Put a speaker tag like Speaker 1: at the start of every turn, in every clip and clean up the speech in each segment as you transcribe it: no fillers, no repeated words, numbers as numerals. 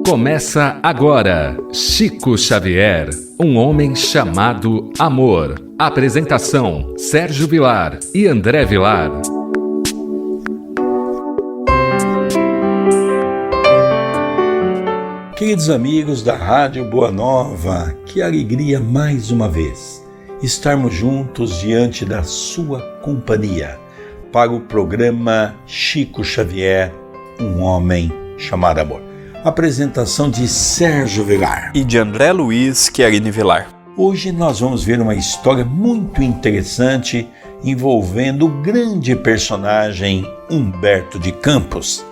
Speaker 1: Começa agora, Chico Xavier, um homem chamado amor. Apresentação, Sérgio Vilar e André Vilar.
Speaker 2: Queridos amigos da Rádio Boa Nova, que alegria mais uma vez estarmos juntos diante da sua companhia para o programa Chico Xavier, um homem chamado amor. Apresentação de Sérgio Vilar
Speaker 3: e de André Luiz Chiarini Vilar.
Speaker 2: Hoje nós vamos ver uma história muito interessante envolvendo o grande personagem Humberto de Campos.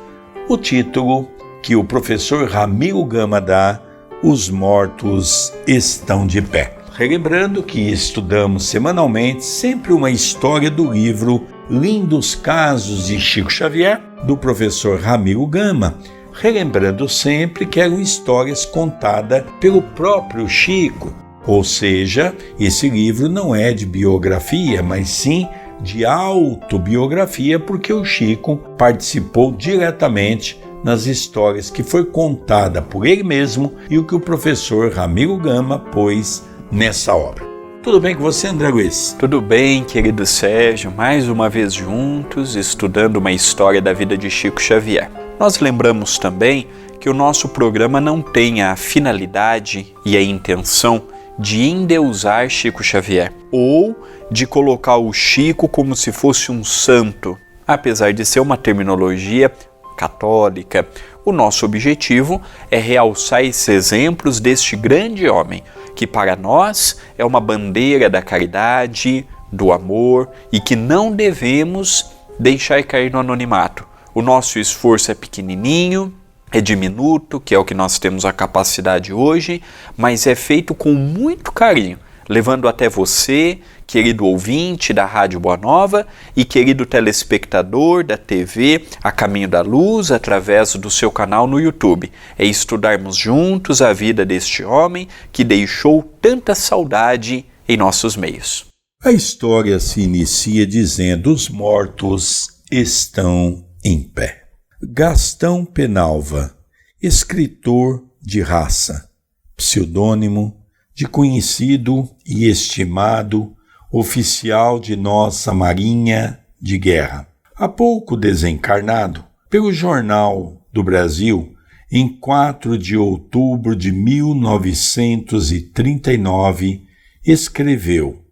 Speaker 2: O título que o professor Ramiro Gama dá: Os Mortos Estão de Pé. Relembrando que estudamos semanalmente sempre uma história do livro Lindos Casos de Chico Xavier, do professor Ramiro Gama, relembrando sempre que eram histórias contadas pelo próprio Chico, ou seja, esse livro não é de biografia, mas sim de autobiografia, porque o Chico participou diretamente nas histórias que foi contada por ele mesmo e o que o professor Ramiro Gama pôs nessa obra. Tudo bem com você, André Luiz?
Speaker 3: Tudo bem, querido Sérgio, mais uma vez juntos, estudando uma história da vida de Chico Xavier. Nós lembramos também que o nosso programa não tem a finalidade e a intenção de endeusar Chico Xavier ou de colocar o Chico como se fosse um santo. Apesar de ser uma terminologia católica, o nosso objetivo é realçar esses exemplos deste grande homem, que para nós é uma bandeira da caridade, do amor e que não devemos deixar cair no anonimato. O nosso esforço é pequenininho, é diminuto, que é o que nós temos a capacidade hoje, mas é feito com muito carinho, levando até você, querido ouvinte da Rádio Boa Nova e querido telespectador da TV A Caminho da Luz, através do seu canal no YouTube. É estudarmos juntos a vida deste homem que deixou tanta saudade em nossos meios.
Speaker 2: A história se inicia dizendo: os mortos estão em pé. Gastão Penalva, escritor de raça, pseudônimo de conhecido e estimado oficial de nossa Marinha de Guerra, há pouco desencarnado, pelo Jornal do Brasil, em 4 de outubro de 1939, escreveu,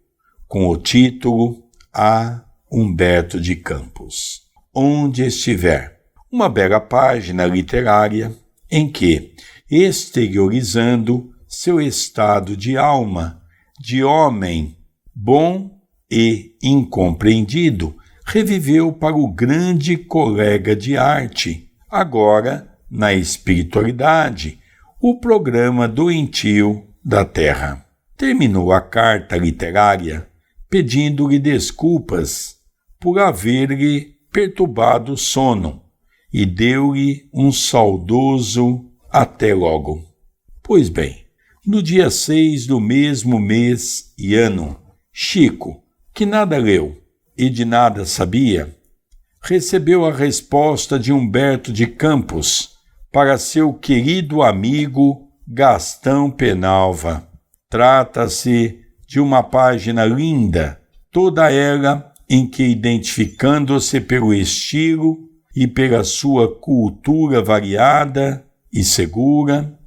Speaker 2: com o título A Humberto de Campos, Onde Estiver, uma bela página literária em que, exteriorizando seu estado de alma, de homem bom e incompreendido, reviveu para o grande colega de arte, agora na espiritualidade, o programa doentio da Terra. Terminou a carta literária pedindo-lhe desculpas por haver-lhe perturbado o sono e deu-lhe um saudoso até logo. Pois bem, no dia 6 do mesmo mês e ano, Chico, que nada leu e de nada sabia, recebeu a resposta de Humberto de Campos para seu querido amigo Gastão Penalva. Trata-se de uma página linda, toda ela em que, identificando-se pelo estilo e pela sua cultura variada e segura,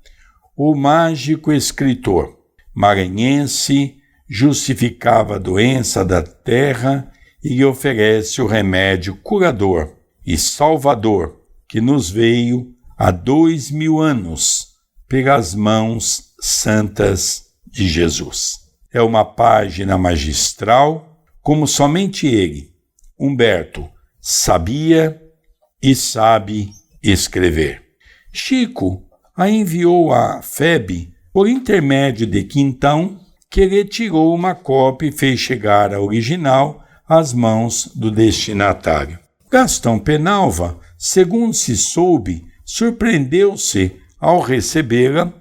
Speaker 2: o mágico escritor maranhense justificava a doença da terra e lhe oferece o remédio curador e salvador que nos veio há 2000 anos pelas mãos santas de Jesus. É uma página magistral, como somente ele, Humberto, sabia e sabe escrever. Chico a enviou a FEB por intermédio de Quintão, que retirou uma cópia e fez chegar a original às mãos do destinatário. Gastão Penalva, segundo se soube, surpreendeu-se ao recebê-la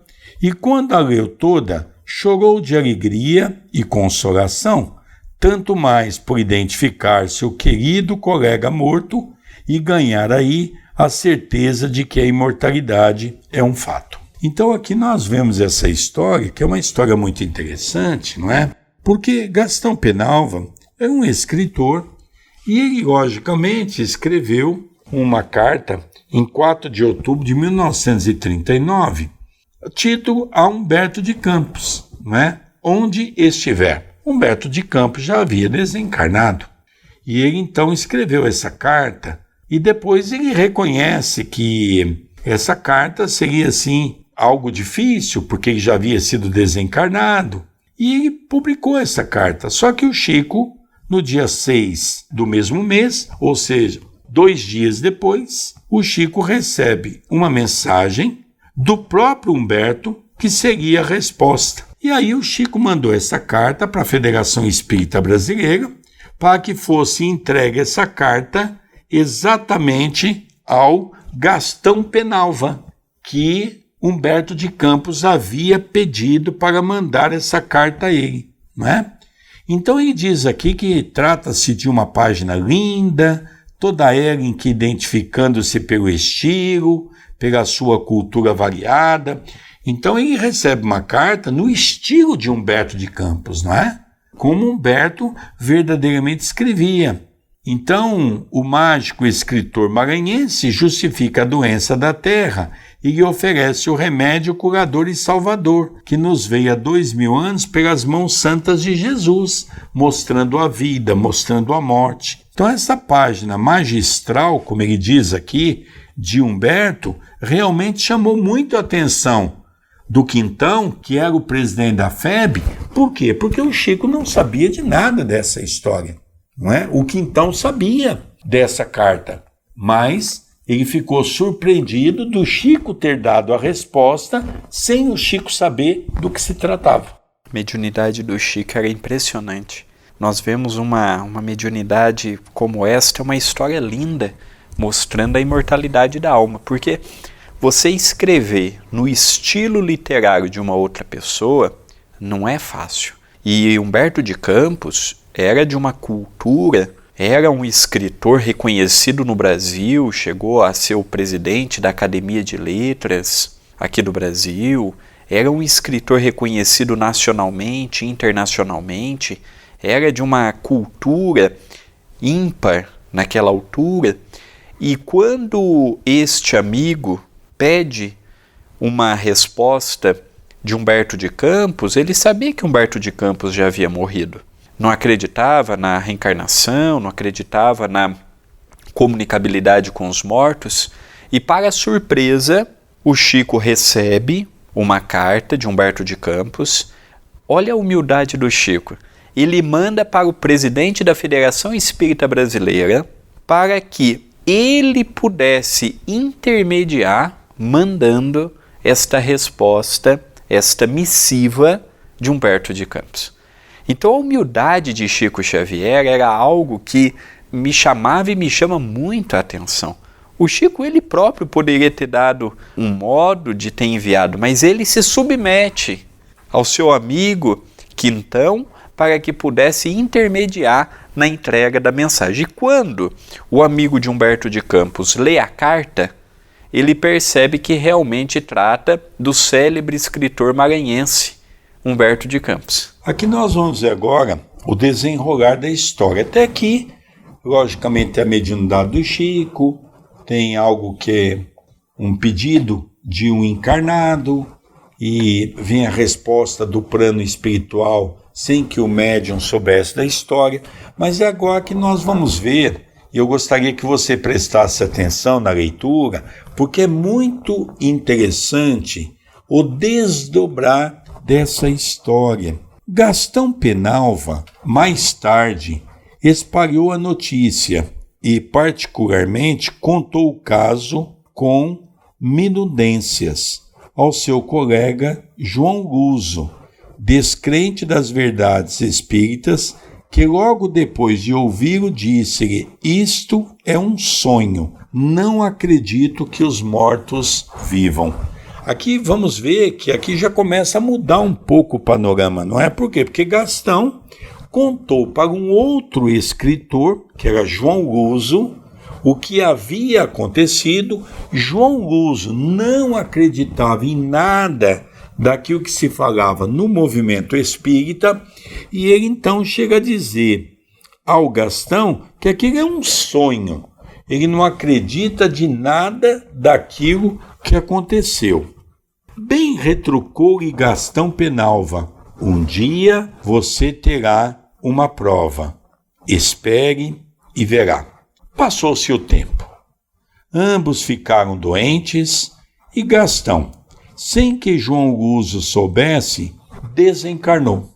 Speaker 2: e, quando a leu toda, chorou de alegria e consolação, tanto mais por identificar seu querido colega morto e ganhar aí a certeza de que a imortalidade é um fato. Então aqui nós vemos essa história, que é uma história muito interessante, não é? Porque Gastão Penalva é um escritor e ele, logicamente, escreveu uma carta em 4 de outubro de 1939, título a Humberto de Campos, não é? Onde estiver. Humberto de Campos já havia desencarnado. E ele então escreveu essa carta e depois ele reconhece que essa carta seria assim algo difícil, porque ele já havia sido desencarnado. E ele publicou essa carta. Só que o Chico, no dia 6 do mesmo mês, ou seja, 2 dias depois, o Chico recebe uma mensagem do próprio Humberto que seria a resposta. E aí o Chico mandou essa carta para a Federação Espírita Brasileira para que fosse entregue essa carta exatamente ao Gastão Penalva, que Humberto de Campos havia pedido para mandar essa carta a ele, não é? Então ele diz aqui que trata-se de uma página linda, toda ela em que identificando-se pelo estilo, pela sua cultura variada. Então ele recebe uma carta no estilo de Humberto de Campos, não é? Como Humberto verdadeiramente escrevia. Então, o mágico escritor maranhense justifica a doença da terra e lhe oferece o remédio curador e salvador, que nos veio há 2000 anos pelas mãos santas de Jesus, mostrando a vida, mostrando a morte. Então, essa página magistral, como ele diz aqui, de Humberto, realmente chamou muito a atenção do Quintão, que era o presidente da FEB. Por quê? Porque o Chico não sabia de nada dessa história, não é? O Quintão sabia dessa carta, mas ele ficou surpreendido do Chico ter dado a resposta sem o Chico saber do que se tratava.
Speaker 3: A mediunidade do Chico era impressionante. Nós vemos uma mediunidade como esta, uma história linda, mostrando a imortalidade da alma, porque você escrever no estilo literário de uma outra pessoa não é fácil. E Humberto de Campos era de uma cultura, era um escritor reconhecido no Brasil, chegou a ser o presidente da Academia de Letras aqui do Brasil, era um escritor reconhecido nacionalmente, internacionalmente, era de uma cultura ímpar naquela altura. E quando este amigo pede uma resposta de Humberto de Campos, ele sabia que Humberto de Campos já havia morrido. Não acreditava na reencarnação, não acreditava na comunicabilidade com os mortos. E para surpresa, o Chico recebe uma carta de Humberto de Campos. Olha a humildade do Chico. Ele manda para o presidente da Federação Espírita Brasileira para que ele pudesse intermediar mandando esta resposta, esta missiva de Humberto de Campos. Então a humildade de Chico Xavier era algo que me chamava e me chama muito a atenção. O Chico ele próprio poderia ter dado um modo de ter enviado, mas ele se submete ao seu amigo Quintão para que pudesse intermediar na entrega da mensagem. E quando o amigo de Humberto de Campos lê a carta, ele percebe que realmente trata do célebre escritor maranhense, Humberto de Campos.
Speaker 2: Aqui nós vamos ver agora o desenrolar da história. Até aqui, logicamente, a mediunidade do Chico, tem algo que é um pedido de um encarnado, e vem a resposta do plano espiritual sem que o médium soubesse da história. Mas é agora que nós vamos ver, e eu gostaria que você prestasse atenção na leitura, porque é muito interessante o desdobrar dessa história. Gastão Penalva, mais tarde, espalhou a notícia e, particularmente, contou o caso com minudências ao seu colega João Luso, descrente das verdades espíritas, que logo depois de ouvi-lo disse-lhe: isto é um sonho, não acredito que os mortos vivam. Aqui vamos ver que aqui já começa a mudar um pouco o panorama, não é? Por quê? Porque Gastão contou para um outro escritor, que era João Luso, o que havia acontecido. João Luso não acreditava em nada daquilo que se falava no movimento espírita, e ele então chega a dizer ao Gastão que aquilo é um sonho. Ele não acredita de nada daquilo que aconteceu. Bem retrucou-lhe Gastão Penalva: um dia você terá uma prova. Espere e verá. Passou-se o tempo. Ambos ficaram doentes e Gastão, sem que João Luso soubesse, desencarnou.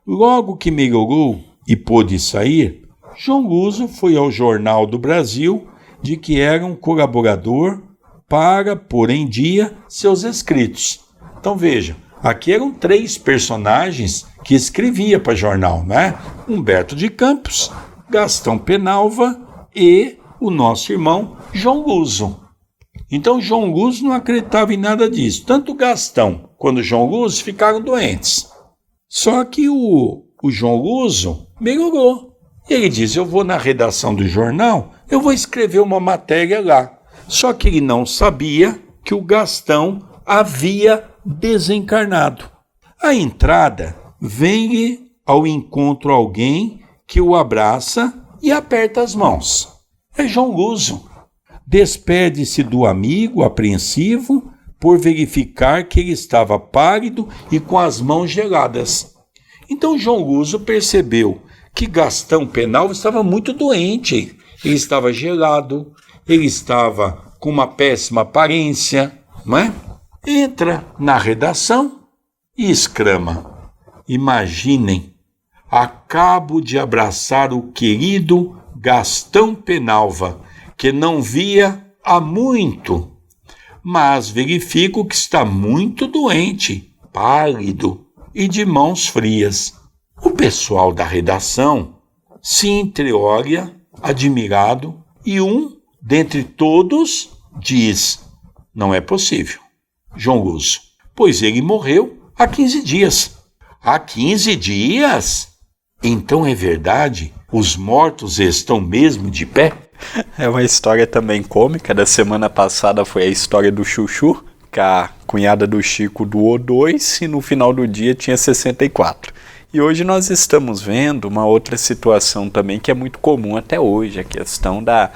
Speaker 2: Logo que melhorou e pôde sair, João Luso foi ao Jornal do Brasil de que era um colaborador para pôr em dia seus escritos. Então veja, aqui eram 3 personagens que escrevia para jornal, né? Humberto de Campos, Gastão Penalva e o nosso irmão João Luso. Então João Luso não acreditava em nada disso. Tanto Gastão quanto João Luso ficaram doentes. Só que o João Luso melhorou. Ele diz: eu vou na redação do jornal, eu vou escrever uma matéria lá. Só que ele não sabia que o Gastão havia desencarnado. À entrada, vem-lhe ao encontro alguém que o abraça e aperta as mãos. É João Luso. Despede-se do amigo apreensivo por verificar que ele estava pálido e com as mãos geladas. Então João Luso percebeu que Gastão Penalva estava muito doente. Ele estava gelado, ele estava com uma péssima aparência, não é? Entra na redação e exclama: imaginem, acabo de abraçar o querido Gastão Penalva, que não via há muito, mas verifico que está muito doente, pálido e de mãos frias. O pessoal da redação se entreolha, admirado, e um dentre todos diz: não é possível, João Luso, pois ele morreu há 15 dias. Há 15 dias? Então é verdade, os mortos estão mesmo de pé?
Speaker 3: É uma história também cômica. Da semana passada foi a história do Chuchu, que a cunhada do Chico doou 2 e no final do dia tinha 64. E hoje nós estamos vendo uma outra situação também que é muito comum até hoje, a questão da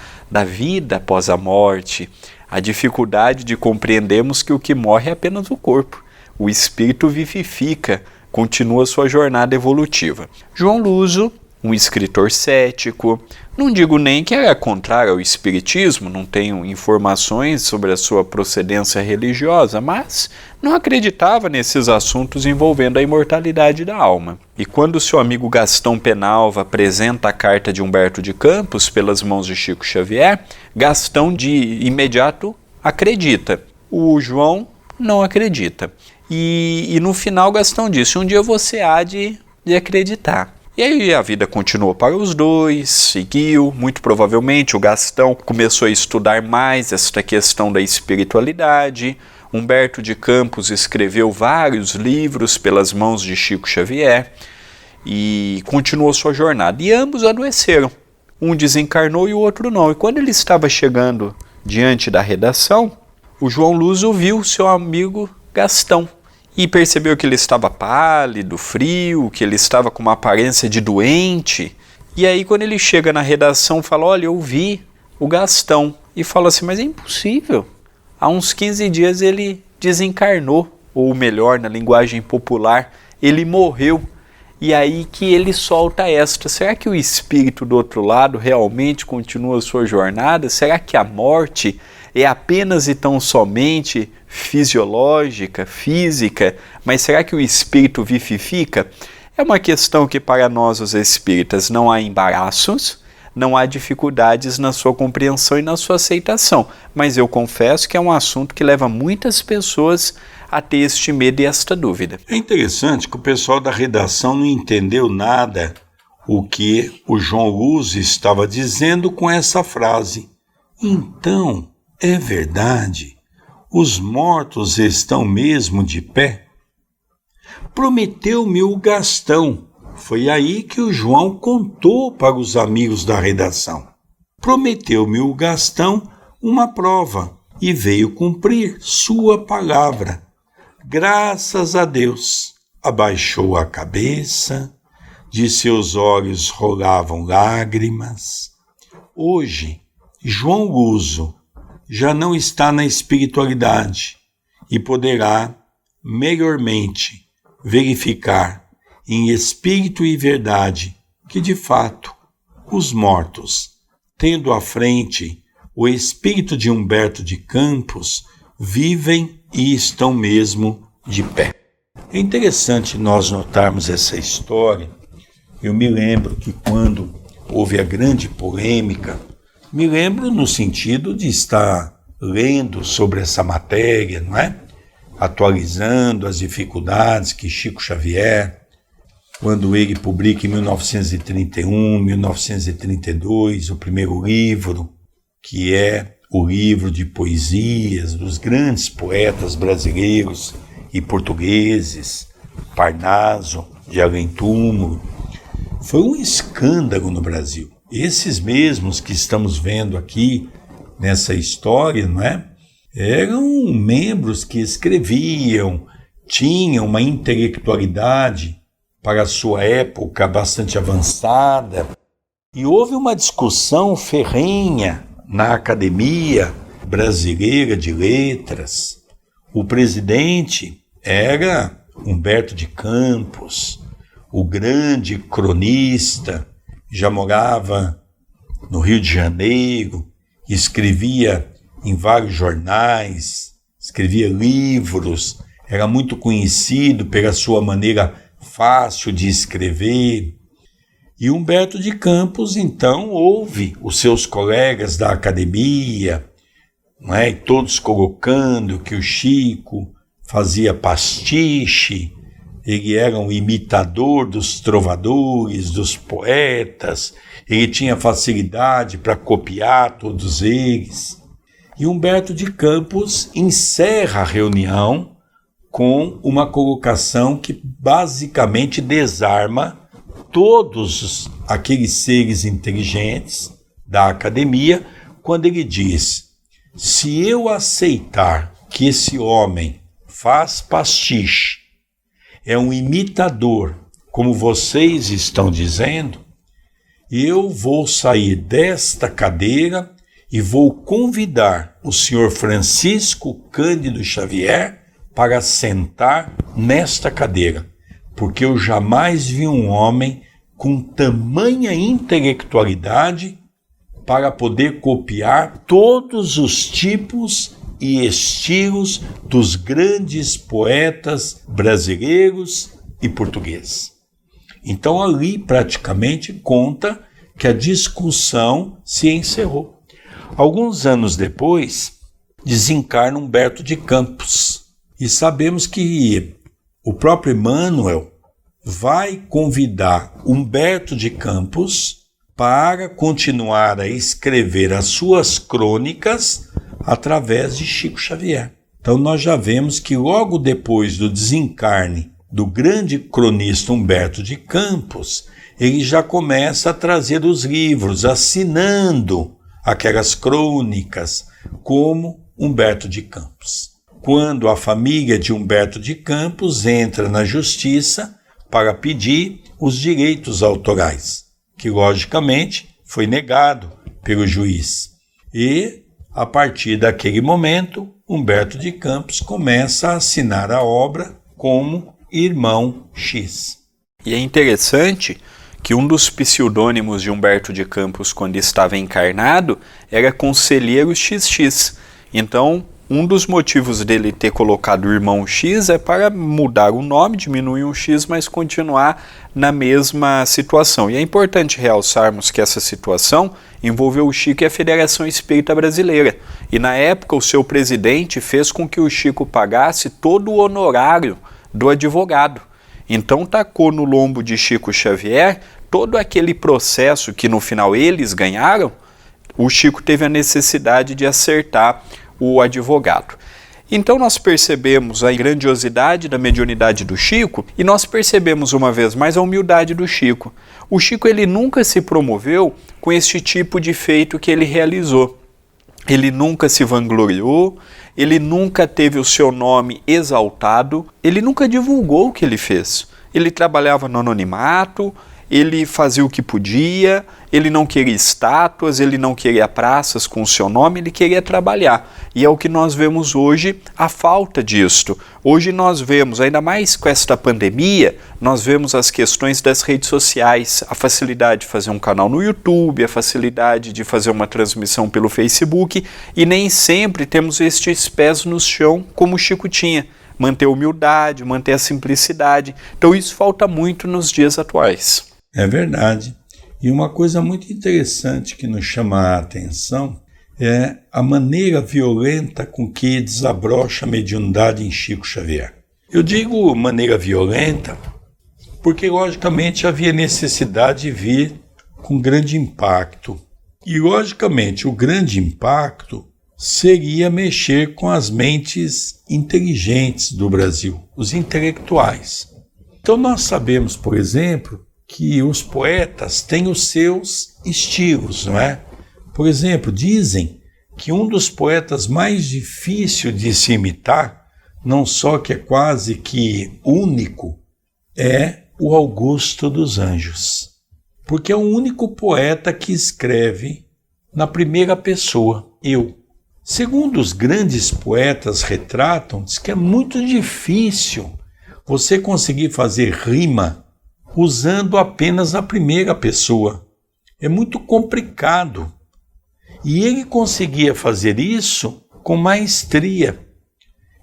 Speaker 3: vida após a morte, a dificuldade de compreendermos que o que morre é apenas o corpo. O espírito vivifica, continua sua jornada evolutiva. João Luso, um escritor cético, não digo nem que era contrário ao espiritismo, não tenho informações sobre a sua procedência religiosa, mas não acreditava nesses assuntos envolvendo a imortalidade da alma. E quando seu amigo Gastão Penalva apresenta a carta de Humberto de Campos pelas mãos de Chico Xavier, Gastão de imediato acredita. O João não acredita. E no final Gastão disse: um dia você há de acreditar. E aí a vida continuou para os dois, seguiu, muito provavelmente o Gastão começou a estudar mais esta questão da espiritualidade. Humberto de Campos escreveu vários livros pelas mãos de Chico Xavier e continuou sua jornada. E ambos adoeceram. Um desencarnou e o outro não. E quando ele estava chegando diante da redação, o João Luso viu seu amigo Gastão e percebeu que ele estava pálido, frio, que ele estava com uma aparência de doente. E aí quando ele chega na redação, fala: olha, eu vi o Gastão. E fala assim: mas é impossível. Há uns 15 dias ele desencarnou, ou melhor, na linguagem popular, ele morreu. E aí que ele solta esta: será que o espírito do outro lado realmente continua a sua jornada? Será que a morte é apenas e tão somente fisiológica, física, mas será que o espírito vivifica? É uma questão que para nós os espíritas não há embaraços, não há dificuldades na sua compreensão e na sua aceitação, mas eu confesso que é um assunto que leva muitas pessoas a ter este medo e esta dúvida.
Speaker 2: É interessante que o pessoal da redação não entendeu nada o que o João Luso estava dizendo com essa frase. Então, é verdade, os mortos estão mesmo de pé? Prometeu-me o Gastão. Foi aí que o João contou para os amigos da redação. prometeu-me o Gastão uma prova e veio cumprir sua palavra. Graças a Deus, abaixou a cabeça, de seus olhos rolavam lágrimas. Hoje, João Luso já não está na espiritualidade e poderá melhormente verificar em espírito e verdade que, de fato, os mortos, tendo à frente o espírito de Humberto de Campos, vivem e estão mesmo de pé. É interessante nós notarmos essa história. Eu me lembro que quando houve a grande polêmica, me lembro no sentido de estar lendo sobre essa matéria, não é? Atualizando as dificuldades que Chico Xavier, quando ele publica em 1931, 1932, o primeiro livro, que é o livro de poesias dos grandes poetas brasileiros e portugueses, Parnaso, de Além Túmulo, foi um escândalo no Brasil. Esses mesmos que estamos vendo aqui nessa história, não é? Eram membros que escreviam, tinham uma intelectualidade para a sua época bastante avançada, e houve uma discussão ferrenha na Academia Brasileira de Letras. O presidente era Humberto de Campos, o grande cronista, já morava no Rio de Janeiro, escrevia em vários jornais, escrevia livros, era muito conhecido pela sua maneira fácil de escrever. E Humberto de Campos, então, ouve os seus colegas da academia, não é? Todos colocando que o Chico fazia pastiche, ele era um imitador dos trovadores, dos poetas, ele tinha facilidade para copiar todos eles. E Humberto de Campos encerra a reunião com uma colocação que basicamente desarma todos aqueles seres inteligentes da academia, quando ele diz: se eu aceitar que esse homem faz pastiche, é um imitador, como vocês estão dizendo, eu vou sair desta cadeira e vou convidar o senhor Francisco Cândido Xavier para sentar nesta cadeira, porque eu jamais vi um homem com tamanha intelectualidade para poder copiar todos os tipos e estilos dos grandes poetas brasileiros e portugueses. Então ali praticamente conta que a discussão se encerrou. Alguns anos depois, desencarna Humberto de Campos, e sabemos que o próprio Emmanuel vai convidar Humberto de Campos para continuar a escrever as suas crônicas através de Chico Xavier. Então nós já vemos que logo depois do desencarne do grande cronista Humberto de Campos, ele já começa a trazer os livros, assinando aquelas crônicas como Humberto de Campos. Quando a família de Humberto de Campos entra na justiça para pedir os direitos autorais, que logicamente foi negado pelo juiz. E, a partir daquele momento, Humberto de Campos começa a assinar a obra como Irmão X.
Speaker 3: E é interessante que um dos pseudônimos de Humberto de Campos, quando estava encarnado, era Conselheiro XX. Então, um dos motivos dele ter colocado o Irmão X é para mudar o nome, diminuir um X, mas continuar na mesma situação. E é importante realçarmos que essa situação envolveu o Chico e a Federação Espírita Brasileira. E na época o seu presidente fez com que o Chico pagasse todo o honorário do advogado. Então tacou no lombo de Chico Xavier todo aquele processo que no final eles ganharam, o Chico teve a necessidade de acertar o advogado. Então nós percebemos a grandiosidade da mediunidade do Chico e nós percebemos uma vez mais a humildade do Chico. O Chico ele nunca se promoveu com este tipo de feito que ele realizou. Ele nunca se vangloriou, ele nunca teve o seu nome exaltado, ele nunca divulgou o que ele fez. Ele trabalhava no anonimato, ele fazia o que podia, ele não queria estátuas, ele não queria praças com o seu nome, ele queria trabalhar. E é o que nós vemos hoje, a falta disto. Hoje nós vemos, ainda mais com esta pandemia, nós vemos as questões das redes sociais, a facilidade de fazer um canal no YouTube, a facilidade de fazer uma transmissão pelo Facebook, e nem sempre temos estes pés no chão como o Chico tinha. Manter a humildade, manter a simplicidade. Então isso falta muito nos dias atuais.
Speaker 2: É verdade. E uma coisa muito interessante que nos chama a atenção é a maneira violenta com que desabrocha a mediunidade em Chico Xavier. Eu digo maneira violenta porque, logicamente, havia necessidade de vir com grande impacto. E, logicamente, o grande impacto seria mexer com as mentes inteligentes do Brasil, os intelectuais. Então nós sabemos, por exemplo, que os poetas têm os seus estilos, não é? Por exemplo, dizem que um dos poetas mais difíceis de se imitar, não só que é quase que único, é o Augusto dos Anjos. Porque é o único poeta que escreve na primeira pessoa, eu. Segundo os grandes poetas retratam, diz que é muito difícil você conseguir fazer rima usando apenas a primeira pessoa. É muito complicado. E ele conseguia fazer isso com maestria.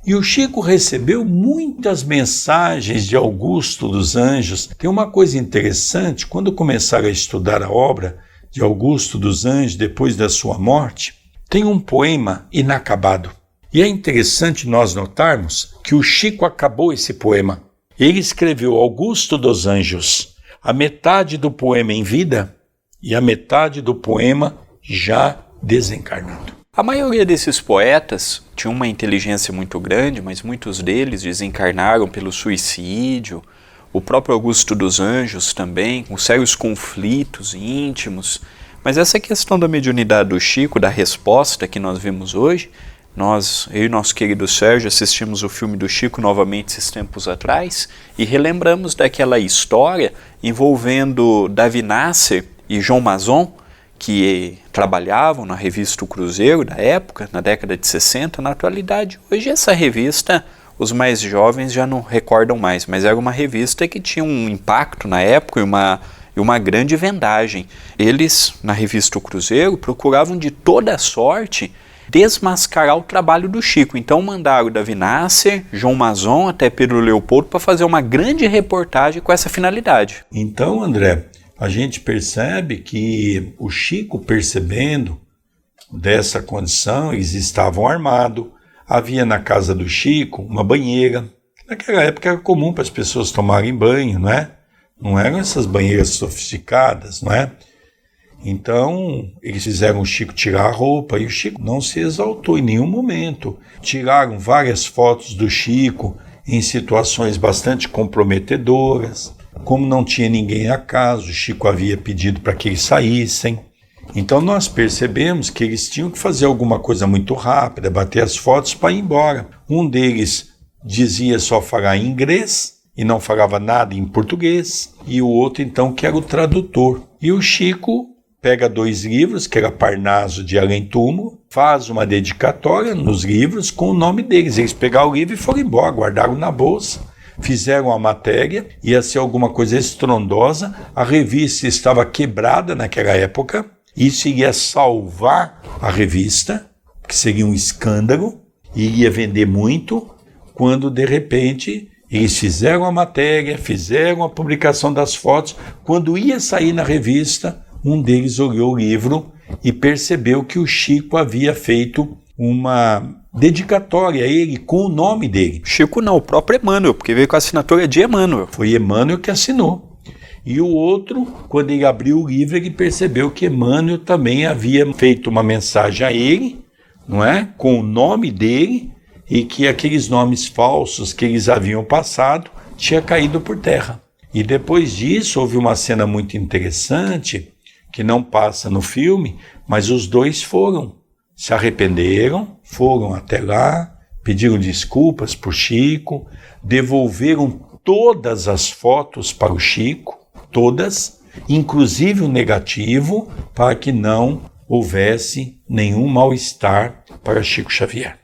Speaker 2: E o Chico recebeu muitas mensagens de Augusto dos Anjos. Tem uma coisa interessante, quando começaram a estudar a obra de Augusto dos Anjos depois da sua morte, tem um poema inacabado. E é interessante nós notarmos que o Chico acabou esse poema. Ele escreveu Augusto dos Anjos, a metade do poema em vida e a metade do poema já desencarnado.
Speaker 3: A maioria desses poetas tinha uma inteligência muito grande, mas muitos deles desencarnaram pelo suicídio. O próprio Augusto dos Anjos também, com sérios conflitos íntimos. Mas essa questão da mediunidade do Chico, da resposta que nós vimos hoje, eu e nosso querido Sérgio assistimos o filme do Chico novamente esses tempos atrás e relembramos daquela história envolvendo Davi Nasser e João Mazon, que trabalhavam na revista O Cruzeiro da época, na década de 60. Na atualidade, hoje essa revista, os mais jovens já não recordam mais, mas era uma revista que tinha um impacto na época e uma grande vendagem. Eles, na revista O Cruzeiro, procuravam de toda sorte desmascarar o trabalho do Chico. Então mandaram Davi Nasser, João Mazon até Pedro Leopoldo para fazer uma grande reportagem com essa finalidade.
Speaker 2: Então, André, a gente percebe que o Chico, percebendo dessa condição, eles estavam armados. Havia na casa do Chico uma banheira. Naquela época era comum para as pessoas tomarem banho, não é? Não eram essas banheiras sofisticadas, não é? Então, eles fizeram o Chico tirar a roupa e o Chico não se exaltou em nenhum momento. Tiraram várias fotos do Chico em situações bastante comprometedoras. Como não tinha ninguém a casa, o Chico havia pedido para que eles saíssem. Então, nós percebemos que eles tinham que fazer alguma coisa muito rápida, bater as fotos para ir embora. Um deles dizia só falar em inglês e não falava nada em português. E o outro, então, que era o tradutor. E o Chico pega 2 livros, que era Parnaso de Além Túmulo, faz uma dedicatória nos livros com o nome deles. Eles pegaram o livro e foram embora, guardaram na bolsa, fizeram a matéria, ia ser alguma coisa estrondosa. A revista estava quebrada naquela época, isso iria salvar a revista, que seria um escândalo, e iria vender muito, quando de repente eles fizeram a matéria, fizeram a publicação das fotos. Quando ia sair na revista, um deles olhou o livro e percebeu que o Chico havia feito uma dedicatória a ele com o nome dele.
Speaker 3: Chico não, o próprio Emmanuel, porque veio com a assinatura de Emmanuel.
Speaker 2: Foi Emmanuel que assinou. E o outro, quando ele abriu o livro, ele percebeu que Emmanuel também havia feito uma mensagem a ele, não é? Com o nome dele, e que aqueles nomes falsos que eles haviam passado tinha caído por terra. E depois disso houve uma cena muito interessante que não passa no filme, mas os dois se arrependeram, foram até lá, pediram desculpas por Chico, devolveram todas as fotos para o Chico, todas, inclusive o negativo, para que não houvesse nenhum mal-estar para Chico Xavier.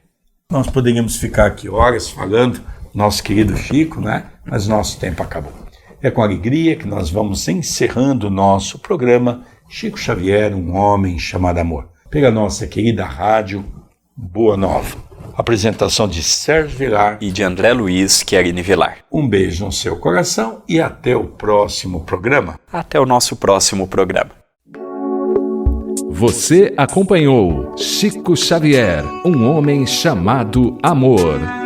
Speaker 2: Nós poderíamos ficar aqui horas falando nosso querido Chico, né? Mas nosso tempo acabou. É com alegria que nós vamos encerrando o nosso programa Chico Xavier, um homem chamado amor, pela nossa querida rádio Boa Nova. Apresentação de Sérgio Vilar
Speaker 3: e de André Luiz Querini Vilar.
Speaker 2: Um beijo no seu coração e até o próximo programa.
Speaker 3: Até o nosso próximo programa.
Speaker 1: Você acompanhou Chico Xavier, um homem chamado amor.